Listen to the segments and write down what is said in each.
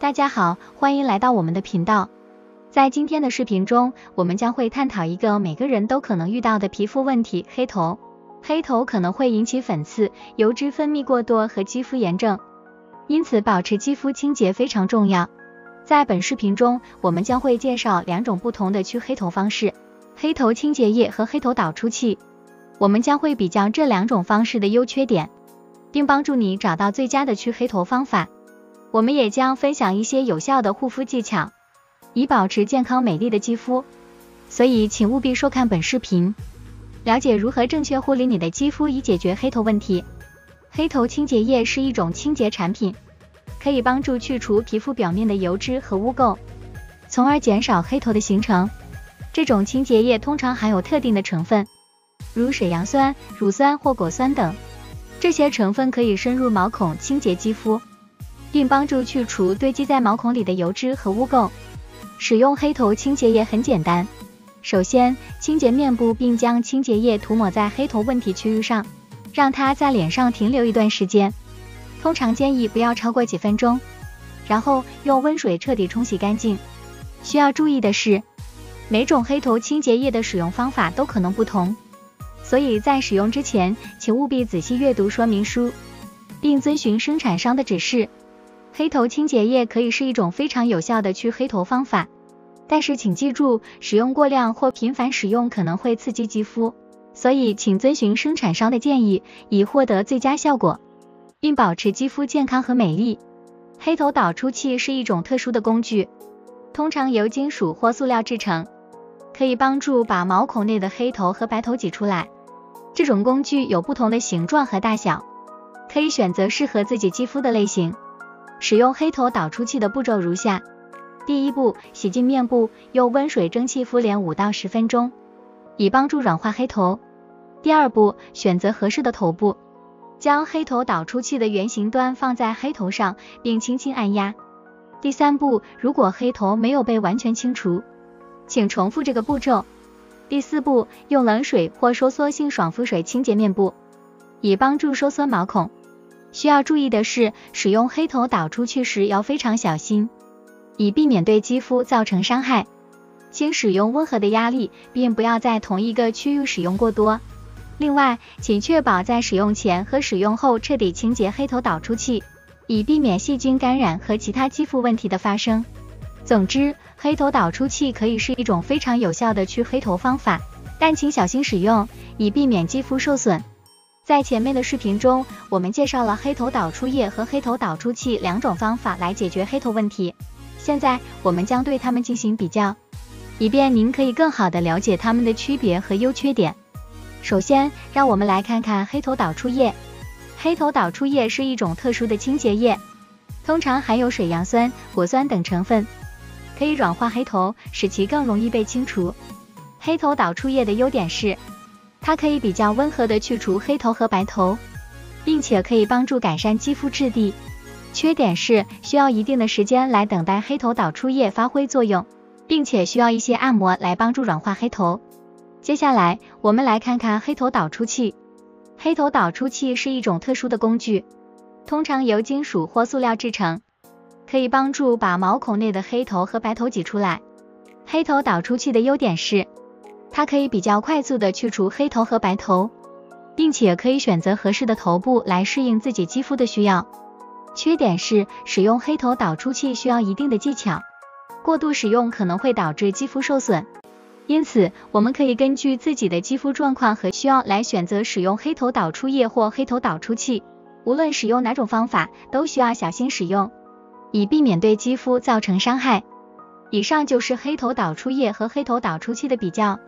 大家好，欢迎来到我们的频道。在今天的视频中，我们将会探讨一个每个人都可能遇到的皮肤问题——黑头。黑头可能会引起粉刺、油脂分泌过多和肌肤炎症，因此保持肌肤清洁非常重要。在本视频中，我们将会介绍两种不同的去黑头方式：黑头清洁液和黑头导出器。我们将会比较这两种方式的优缺点，并帮助你找到最佳的去黑头方法。我们也将分享一些有效的护肤技巧，以保持健康美丽的肌肤。所以请务必收看本视频，了解如何正确护理你的肌肤以解决黑头问题。黑头清洁液是一种清洁产品，可以帮助去除皮肤表面的油脂和污垢，从而减少黑头的形成。这种清洁液通常含有特定的成分，如水杨酸、乳酸或果酸等，这些成分可以深入毛孔清洁肌肤，并帮助去除堆积在毛孔里的油脂和污垢。使用黑头清洁液很简单，首先清洁面部，并将清洁液涂抹在黑头问题区域上，让它在脸上停留一段时间，通常建议不要超过几分钟，然后用温水彻底冲洗干净。需要注意的是，每种黑头清洁液的使用方法都可能不同，所以在使用之前，请务必仔细阅读说明书，并遵循生产商的指示。黑头清洁液可以是一种非常有效的去黑头方法，但是请记住，使用过量或频繁使用可能会刺激肌肤，所以请遵循生产商的建议，以获得最佳效果，并保持肌肤健康和美丽。黑头导出器是一种特殊的工具，通常由金属或塑料制成，可以帮助把毛孔内的黑头和白头挤出来。这种工具有不同的形状和大小，可以选择适合自己肌肤的类型。使用黑头导出器的步骤如下：第一步，洗净面部，用温水蒸汽敷脸5到10分钟，以帮助软化黑头。第二步，选择合适的头部，将黑头导出器的圆形端放在黑头上，并轻轻按压。第三步，如果黑头没有被完全清除，请重复这个步骤。第四步，用冷水或收缩性爽肤水清洁面部，以帮助收缩毛孔。需要注意的是，使用黑头导出器时要非常小心，以避免对肌肤造成伤害。请使用温和的压力，并不要在同一个区域使用过多。另外，请确保在使用前和使用后彻底清洁黑头导出器，以避免细菌感染和其他肌肤问题的发生。总之，黑头导出器可以是一种非常有效的去黑头方法，但请小心使用，以避免肌肤受损。在前面的视频中，我们介绍了黑头导出液和黑头导出器两种方法来解决黑头问题。现在我们将对它们进行比较，以便您可以更好地了解它们的区别和优缺点。首先，让我们来看看黑头导出液。黑头导出液是一种特殊的清洁液，通常含有水杨酸、果酸等成分，可以软化黑头，使其更容易被清除。黑头导出液的优点是，它可以比较温和地去除黑头和白头，并且可以帮助改善肌肤质地。缺点是需要一定的时间来等待黑头导出液发挥作用，并且需要一些按摩来帮助软化黑头。接下来我们来看看黑头导出器。黑头导出器是一种特殊的工具，通常由金属或塑料制成，可以帮助把毛孔内的黑头和白头挤出来。黑头导出器的优点是，它可以比较快速地去除黑头和白头，并且可以选择合适的头部来适应自己肌肤的需要。缺点是，使用黑头导出器需要一定的技巧，过度使用可能会导致肌肤受损。因此，我们可以根据自己的肌肤状况和需要来选择使用黑头导出液或黑头导出器。无论使用哪种方法，都需要小心使用，以避免对肌肤造成伤害。以上就是黑头导出液和黑头导出器的比较，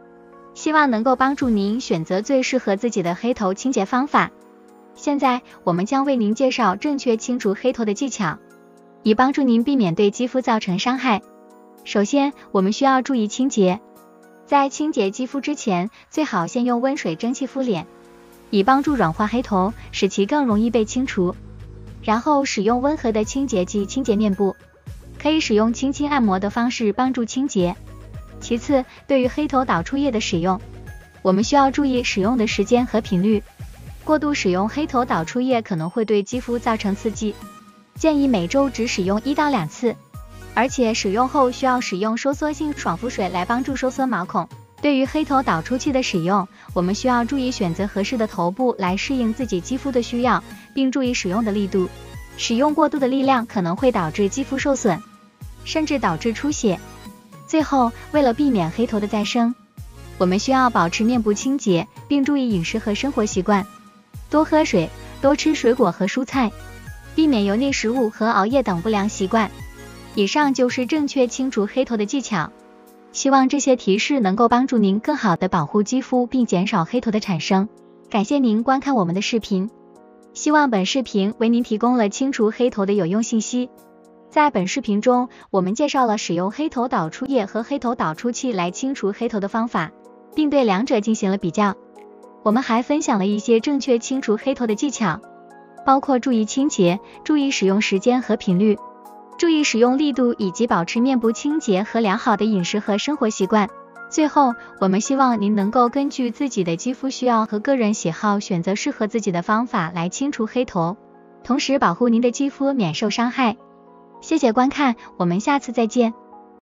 希望能够帮助您选择最适合自己的黑头清洁方法。现在我们将为您介绍正确清除黑头的技巧，以帮助您避免对肌肤造成伤害。首先，我们需要注意清洁。在清洁肌肤之前，最好先用温水蒸汽敷脸，以帮助软化黑头，使其更容易被清除。然后使用温和的清洁剂清洁面部，可以使用轻轻按摩的方式帮助清洁。其次，对于黑头导出液的使用，我们需要注意使用的时间和频率。过度使用黑头导出液可能会对肌肤造成刺激，建议每周只使用1到2次，而且使用后需要使用收缩性爽肤水来帮助收缩毛孔。对于黑头导出器的使用，我们需要注意选择合适的头部来适应自己肌肤的需要，并注意使用的力度。使用过度的力量可能会导致肌肤受损，甚至导致出血。最后，为了避免黑头的再生，我们需要保持面部清洁，并注意饮食和生活习惯，多喝水，多吃水果和蔬菜，避免油腻食物和熬夜等不良习惯。以上就是正确清除黑头的技巧。希望这些提示能够帮助您更好地保护肌肤，并减少黑头的产生。感谢您观看我们的视频，希望本视频为您提供了清除黑头的有用信息。在本视频中，我们介绍了使用黑头导出液和黑头导出器来清除黑头的方法，并对两者进行了比较。我们还分享了一些正确清除黑头的技巧，包括注意清洁、注意使用时间和频率、注意使用力度，以及保持面部清洁和良好的饮食和生活习惯。最后，我们希望您能够根据自己的肌肤需要和个人喜好，选择适合自己的方法来清除黑头，同时保护您的肌肤免受伤害。谢谢观看，我们下次再见。